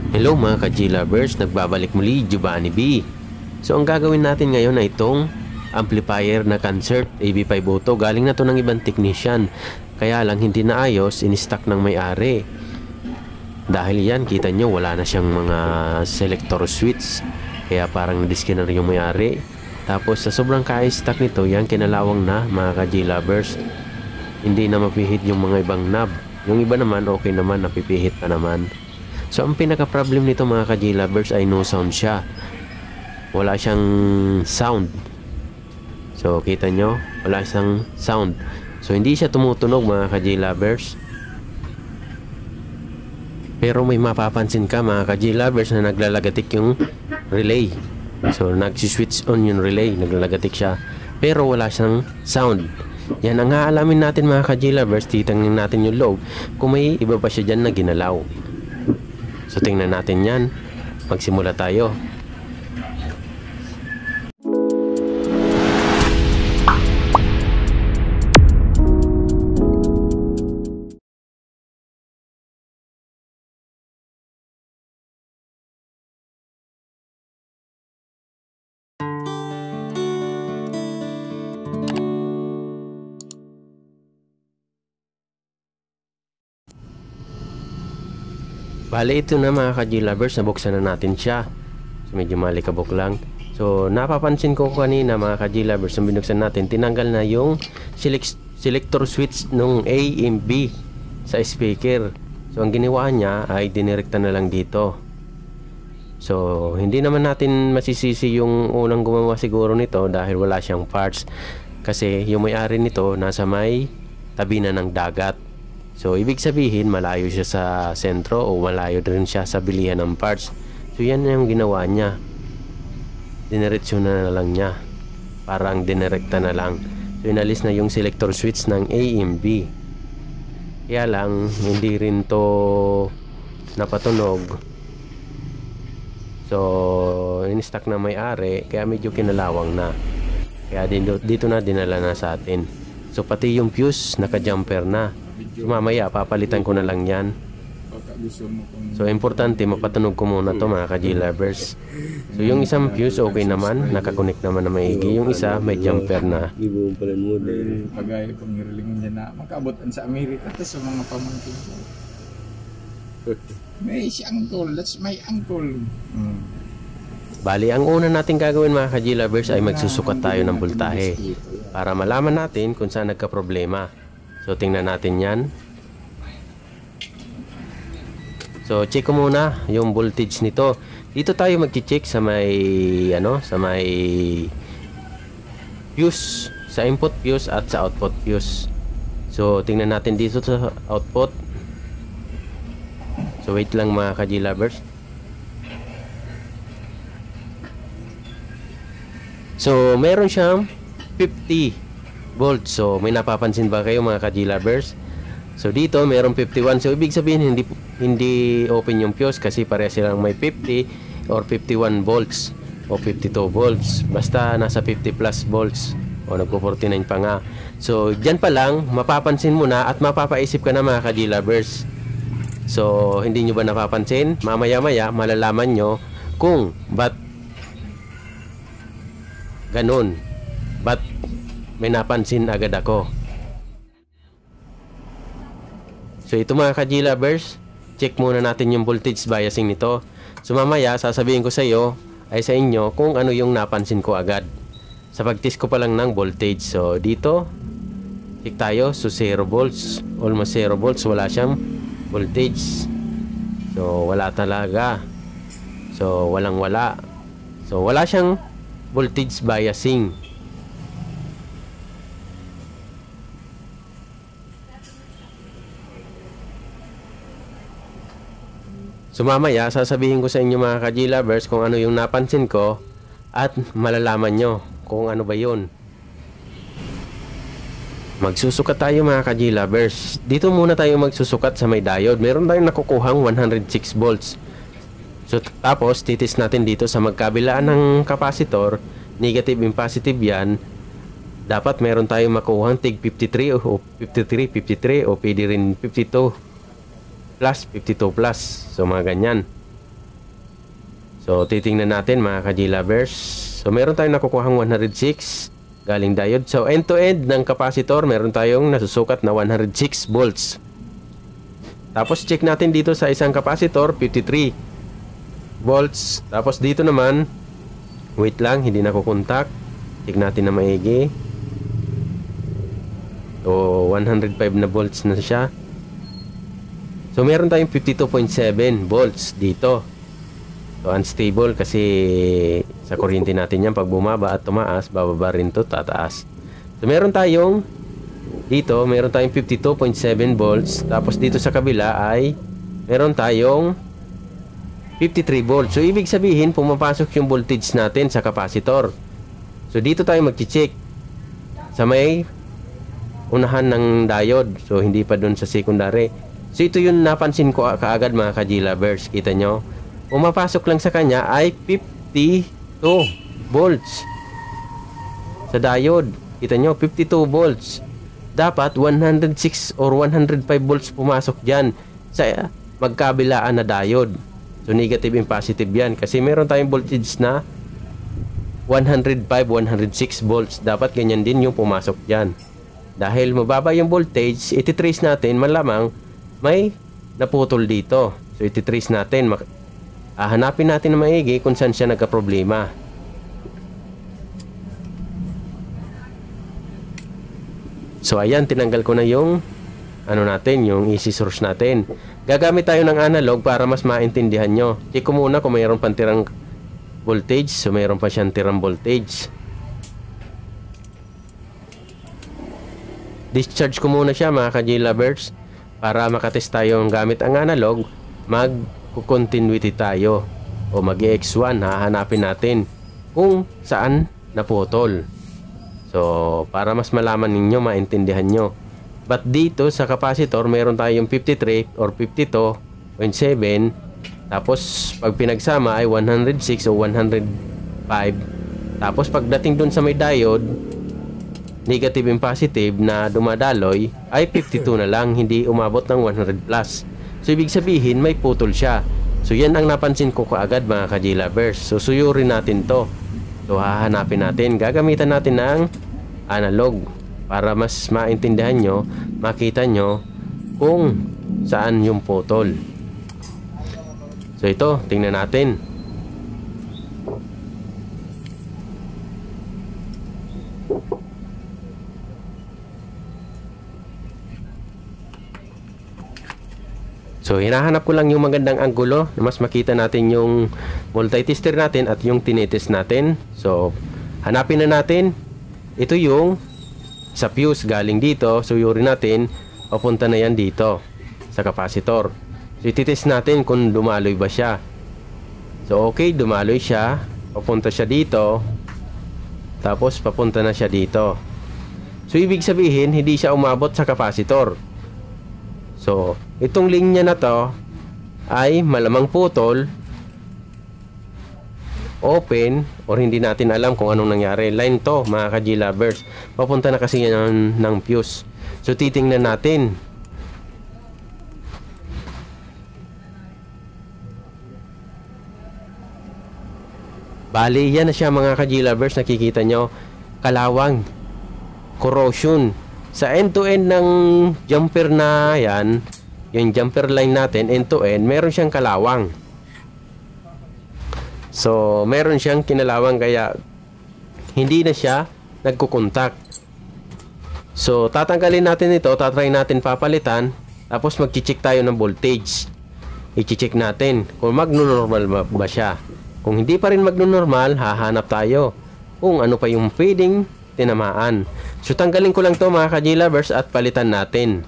Hello mga ka-G-Lovers, nagbabalik muli, Giovanni B. So ang gagawin natin ngayon ay itong amplifier na Concert AB5 Auto. Galing na to ng ibang technician, kaya lang hindi na ayos, in-stock ng may-ari. Dahil yan, kita nyo wala na siyang mga selector switch, kaya parang na-diskinner yung may-ari. Tapos sa sobrang ka-stock nito, yan kinalawang na mga ka-G-Lovers. Hindi na mapihit yung mga ibang knob. Yung iba naman okay naman, napipihit pa naman. So ang pinaka-problem nito mga ka-G-Lovers ay no sound siya. Wala siyang sound. So kita nyo, wala siyang sound. So hindi siya tumutunog mga ka-G-Lovers. Pero may mapapansin ka mga ka-G-Lovers na naglalagatik yung relay. So nagsi-switch on yung relay, naglalagatik siya. Pero wala siyang sound. Yan ang aalamin natin mga ka-G-Lovers. Titangin natin yung load kung may iba pa siya dyan na ginalaw. So tingnan natin yan. Magsimula tayo. Bale, ito na mga ka-G-Lovers, nabuksan na natin siya. So medyo malikabok lang. So napapansin ko kanina mga ka-G-Lovers, nung binuksan natin, tinanggal na yung selector switch nung A and B sa speaker. So ang ginawa niya ay dinirekta na lang dito. So hindi naman natin masisisi yung unang gumawa siguro nito dahil wala siyang parts. Kasi yung may-ari nito nasa may tabi na ng dagat. So ibig sabihin malayo siya sa sentro o malayo rin siya sa bilihan ng parts. So yan yung ginawa niya. Dineretso na lang niya. Parang dinirekta na lang. So inalis na yung selector switch ng A and B. Kaya lang hindi rin to napatunog. So in-stock na may-ari, kaya medyo kinalawang na. Kaya dito na dinala na sa atin. So pati yung fuse naka-jumper na. So mamaya papalitan ko na lang yan. So importante mapatunog ko muna to mga ka-G-Lovers. So yung isang fuse okay naman, nakakonect naman na maigi. Yung isa may jumper na. Pagaya kong nirilingon niya na makaabotan sa Amerika to sa mga pamangkin ko. May si uncle, that's my uncle. Bali, ang una natin gagawin mga ka-G-Lovers ay magsusukat tayo ng voltahe para malaman natin kung saan nagka-problema. So tingnan natin yan. So check ko muna yung voltage nito. Dito tayo magche-check sa may sa may fuse, sa input fuse at sa output fuse. So tingnan natin dito sa output. So wait lang mga ka-G-Lovers. So meron siyang 50 volts. So may napapansin ba kayo mga ka-G-Lovers? So dito merong 51. So ibig sabihin hindi open yung fuse kasi pareha silang may 50 or 51 volts o 52 volts. Basta nasa 50 plus volts o nagpo-49 pa nga. So diyan pa lang mapapansin mo na at mapapaisip ka na mga ka-G-Lovers. So hindi nyo ba napapansin? Mamaya-maya malalaman nyo kung ba't ganun. Ba't may napansin agad ako. So ito mga ka-G-Lovers, check muna natin yung voltage biasing nito. So mamaya sasabihin ko sa iyo ay sa inyo kung ano yung napansin ko agad sa pag-test ko pa lang ng voltage. So dito check tayo. So 0 volts, almost 0 volts, wala siyang voltage. So wala talaga. So walang wala. So wala siyang voltage biasing. So mamaya sasabihin ko sa inyo mga ka-G-Lovers kung ano yung napansin ko at malalaman nyo kung ano ba yun. Magsusukat tayo mga ka-G-Lovers. Dito muna tayo magsusukat sa may diode. Meron tayong nakukuhang 106 volts. So tapos titis natin dito sa magkabilaan ng kapasitor, negative and positive yan. Dapat meron tayong makuhang tig 53 o 53 o pwede rin 52 plus 52 plus. So mga ganyan. So titingnan natin mga ka-G-Lovers. So meron tayong nakukuhang 106 galing diode. So end to end ng capacitor meron tayong nasusukat na 106 volts. Tapos check natin dito sa isang capacitor 53 volts. Tapos dito naman, wait lang, hindi nakukontak. Check natin na maigi. So 105 na volts na siya. So meron tayong 52.7 volts dito. So unstable kasi sa kuryente natin yan, pag bumaba at tumaas, bababa rin to, tataas. So meron tayong dito, meron tayong 52.7 volts. Tapos dito sa kabila ay meron tayong 53 volts. So ibig sabihin pumapasok yung voltage natin sa capacitor. So dito tayo mag-check sa may unahan ng diode. So hindi pa dun sa secondary. So ito yung napansin ko kaagad mga ka-G-Lovers. Kita nyo, pumapasok lang sa kanya ay 52 volts sa diode. Kita nyo, 52 volts. Dapat 106 or 105 volts pumasok dyan sa magkabilaan na diode. So negative and positive yan. Kasi meron tayong voltage na 105, 106 volts. Dapat ganyan din yung pumasok dyan. Dahil mababa yung voltage, ititrace natin, malamang may naputol dito. So ititrace natin, hanapin natin na maigi kung saan siya nagka-problema. So ayan, tinanggal ko na yung ano natin, yung AC source natin. Gagamit tayo ng analog para mas maintindihan nyo. Check ko muna kung mayroon pang tirang voltage. So mayroon pa siyang tirang voltage. Discharge ko muna siya mga ka-G-Lovers para makatest tayo gamit ang analog. Mag-continuity tayo o mag-X1. Hahanapin natin kung saan naputol. So para mas malaman ninyo, maintindihan nyo. But dito sa capacitor meron tayong 53 or 52.7. Tapos pag pinagsama ay 106 o 105. Tapos pagdating dun sa may diode, negative and positive na dumadaloy ay 52 na lang, hindi umabot ng 100 plus. So ibig sabihin may putol siya. So yan ang napansin ko kaagad mga ka-G-Lovers. So suyurin natin to. So hahanapin natin, gagamitan natin ng analog para mas maintindihan nyo, makita nyo kung saan yung putol. So ito, tingnan natin. So hinahanap ko lang yung magandang anggulo na mas makita natin yung multi-tester natin at yung tinitest natin. So hanapin na natin. Ito yung sa fuse galing dito. So yuri natin, papunta na yan dito sa capacitor. So ititest natin kung dumaloy ba siya. So okay, dumaloy siya. Papunta siya dito. Tapos papunta na siya dito. So ibig sabihin hindi siya umabot sa capacitor. So itong linya na to ay malamang putol, open, or hindi natin alam kung anong nangyari. Line to mga ka-G-Lovers. Papunta na kasi yan ng fuse. So titingnan natin. Bali yan na siya mga ka-G-Lovers. Nakikita nyo, kalawang, corrosion. Sa end-to-end ng jumper na yan, yung jumper line natin, end-to-end, meron siyang kalawang. So, meron siyang kinalawang kaya hindi na siya nagkukontak. So, tatanggalin natin ito, tatry natin papalitan, tapos mag-check tayo ng voltage. I-check natin kung magno-normal ba siya. Kung hindi pa rin magno-normal, hahanap tayo kung ano pa yung pwedeng tinamaan. So tanggalin ko lang to mga ka-G-Lovers at palitan natin.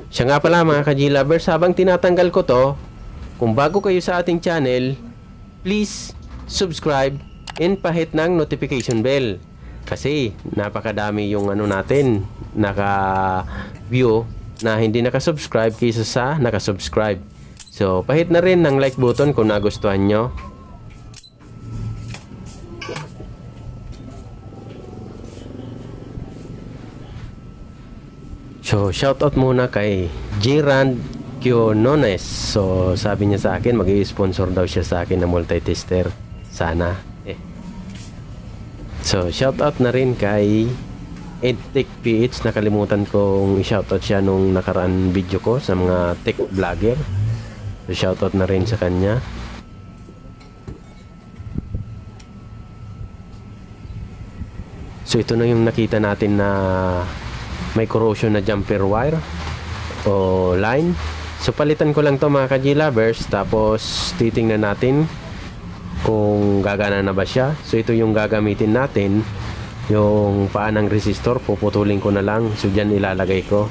Siya nga pala mga ka-G-Lovers, habang tinatanggal ko to, kung bago kayo sa ating channel, please subscribe and pahit ng notification bell. Kasi napakadami yung ano natin, naka-view na hindi naka-subscribe kaysa sa naka-subscribe. So, pahit na rin ng like button kung nagustuhan nyo. So, shoutout muna kay Gerard Quinones. So, sabi niya sa akin, mag-i-sponsor daw siya sa akin ng multi-tester. Sana. So, shoutout na rin kay EdTech PH. Nakalimutan kong i-shoutout siya nung nakaraan video ko sa mga tech vlogger. So, shoutout na rin sa kanya. So, ito na yung nakita natin na may corrosion na jumper wire o line. So, palitan ko lang to mga ka-G-Lovers. Tapos, titingnan natin kung gagana na ba siya. So, ito yung gagamitin natin. Yung paa ng resistor, puputulin ko na lang. So, dyan ilalagay ko.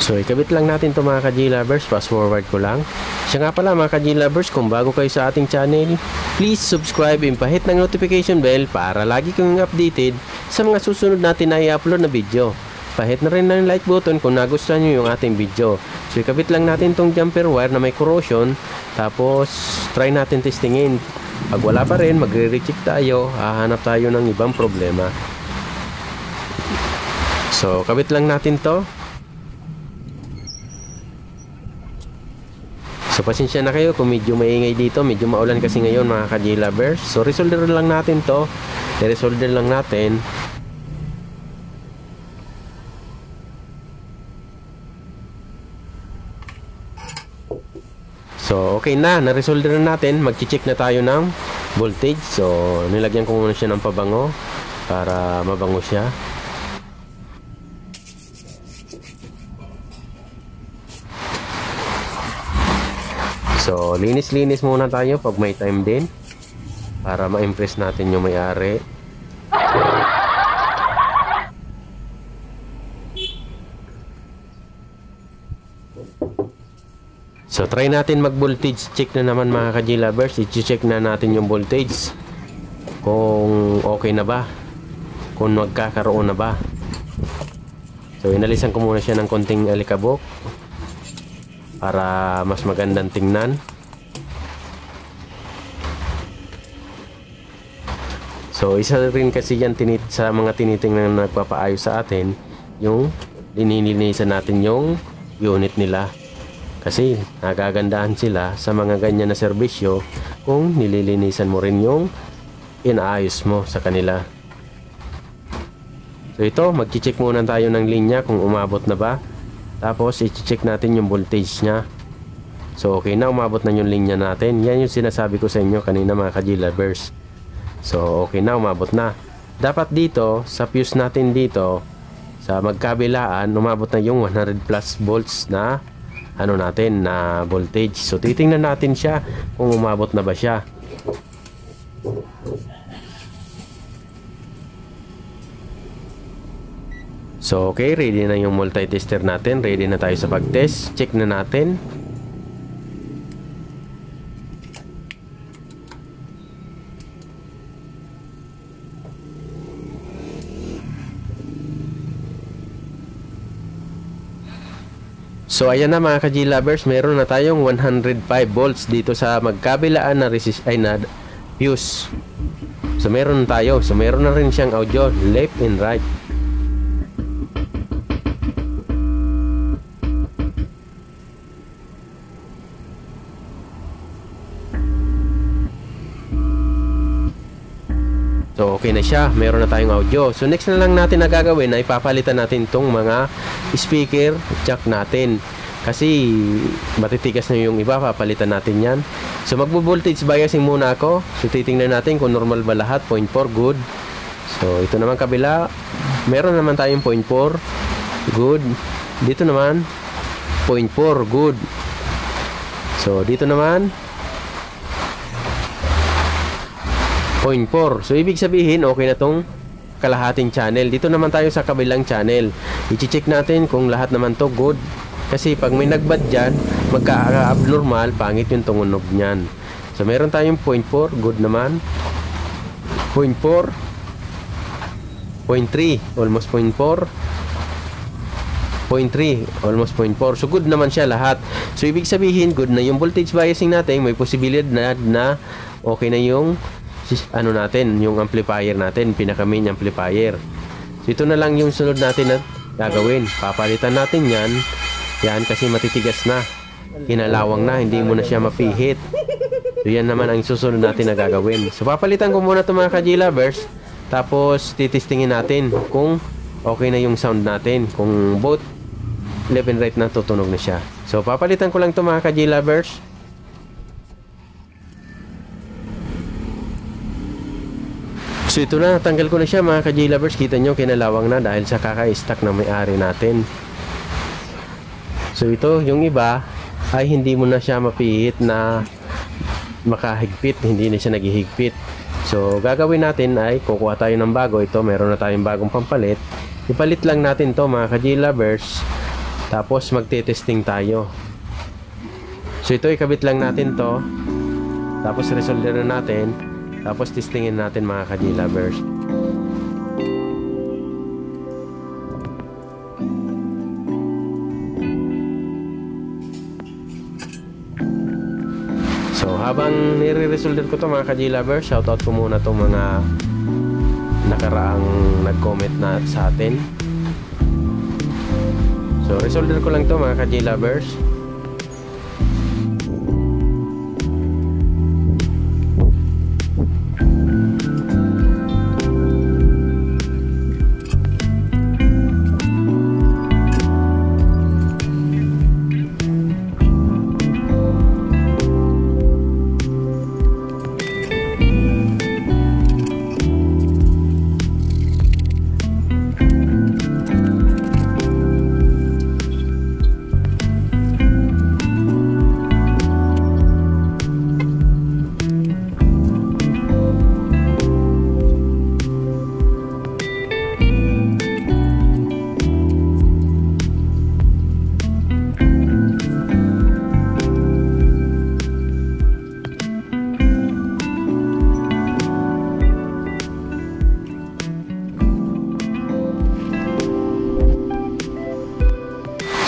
So, ikabit lang natin to mga ka-G-Lovers. Fast forward ko lang. Siya nga pala mga ka-G-Lovers, kung bago kayo sa ating channel, please subscribe and pahit ng notification bell para lagi kayong updated sa mga susunod natin na i-upload na video. Pahit na rin ng like button kung nagustuhan nyo yung ating video. So, ikabit lang natin tong jumper wire na may corrosion. Tapos, try natin testingin. Pag wala pa rin, magre-recheck tayo. Hahanap tayo ng ibang problema. So, kabit lang natin to. So, pasensya na kayo kung medyo maingay dito. Medyo maulan kasi ngayon mga ka-G-Lovers. So, resolder lang natin to. I-resolder lang natin. So, okay na. Na-resolder na natin. Mag-check na tayo ng voltage. So, nilagyan ko muna siya ng pabango para mabango siya. So, linis-linis muna tayo pag may time din para ma-impress natin yung may-ari. So, try natin mag-voltage check na naman mga ka-G-Lovers. I-check na natin yung voltage kung okay na ba, kung magkakaroon na ba. So, inalisan ko muna siya ng konting alikabok para mas magandang tingnan. So, isa rin kasi yan sa mga tinitingnan na nagpapaayos sa atin, yung linilinisan natin yung unit nila. Kasi nagagandahan sila sa mga ganyan na serbisyo kung nililinisan mo rin yung inaayos mo sa kanila. So, ito, mag-check muna tayo ng linya kung umabot na ba. Tapos, i-check natin yung voltage niya. So, okay na, umabot na yung linya natin. Yan yung sinasabi ko sa inyo kanina mga ka-G-Lovers. So, okay na, umabot na. Dapat dito, sa fuse natin dito, sa magkabilaan, umabot na yung 100 plus volts na, ano natin, na voltage. So, titingnan natin siya kung umabot na ba siya. So, okay, ready na yung multi-tester natin. Ready na tayo sa pag-test. Check na natin. So, ayan na mga ka-G-Lovers. Meron na tayong 105 volts dito sa magkabilaan na fuse. So, meron tayo. So, meron na rin siyang audio left and right. So, okay na siya. Meron na tayong audio. So, next na lang natin na gagawin ay papalitan natin tong mga speaker jack natin. Kasi matitigas na yung iba. Papalitan natin yan. So, magbo-voltage biasing muna ako. So, titingnan natin kung normal ba lahat. 0.4, good. So, ito naman kabila. Meron naman tayong 0.4, good. Dito naman 0.4, good. So, dito naman 0.4. So, ibig sabihin, okay na tong kalahating channel. Dito naman tayo sa kabilang channel. I-check natin kung lahat naman to good. Kasi pag may nagbad dyan, magka-abnormal, pangit yung tumunog nyan. So, meron tayong 0.4, good naman. 0.4, 0.3, almost 0.4. 0.3, almost 0.4. So, good naman siya lahat. So, ibig sabihin, good na yung voltage biasing natin. May posibilidad na okay na yung ano natin, yung amplifier natin, pinaka main amplifier. So ito na lang yung sunod natin na gagawin. Papalitan natin yan. Yan kasi matitigas na. Kinalawang na, hindi mo na siya mapihit. So yan naman ang susunod natin na gagawin. So papalitan ko muna ito mga ka-G-Lovers. Tapos titestingin natin kung okay na yung sound natin. Kung both left and right na tutunog na siya. So papalitan ko lang ito mga ka-G-Lovers. So ito na, tanggal ko na siya mga ka-G-Lovers. Kita nyo kinalawang na dahil sa kaka-stack na may-ari natin. So ito, yung iba ay hindi mo na siya mapihit na makahigpit, hindi na siya naghihigpit. So gagawin natin ay kukuha tayo ng bago. Ito, meron na tayong bagong pampalit. Ipalit lang natin to mga ka-G-Lovers. Tapos magte-testing tayo. So ito, ikabit lang natin to. Tapos resolder na natin. Tapos testingin natin mga ka-G-Lovers. So habang nire-resolder ko to mga ka-G-Lovers, shoutout ko muna tong mga nakaraang nag-comment na sa atin. So resolder ko lang to mga ka-G-Lovers.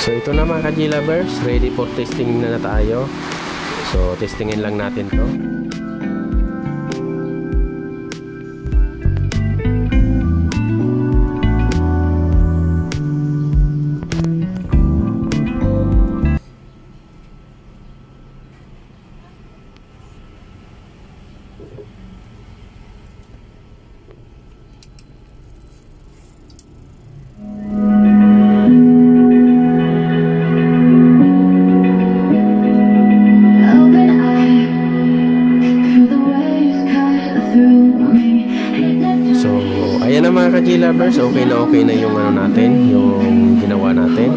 So ito na mga ka-G-Lovers, ready for testing na tayo. So testingin lang natin to. Ayan na mga ka-G-Lovers, okay na yung ano natin, yung ginawa natin.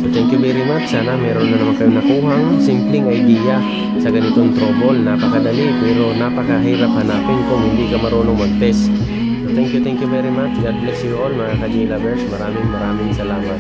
So thank you very much. Sana meron na naman kayong nakuhang simpleng idea sa ganitong trouble. Napakadali pero napakahirap hanapin kung hindi ka marunong mag-test. So thank you very much. God bless you all mga ka-G-Lovers. Maraming salamat.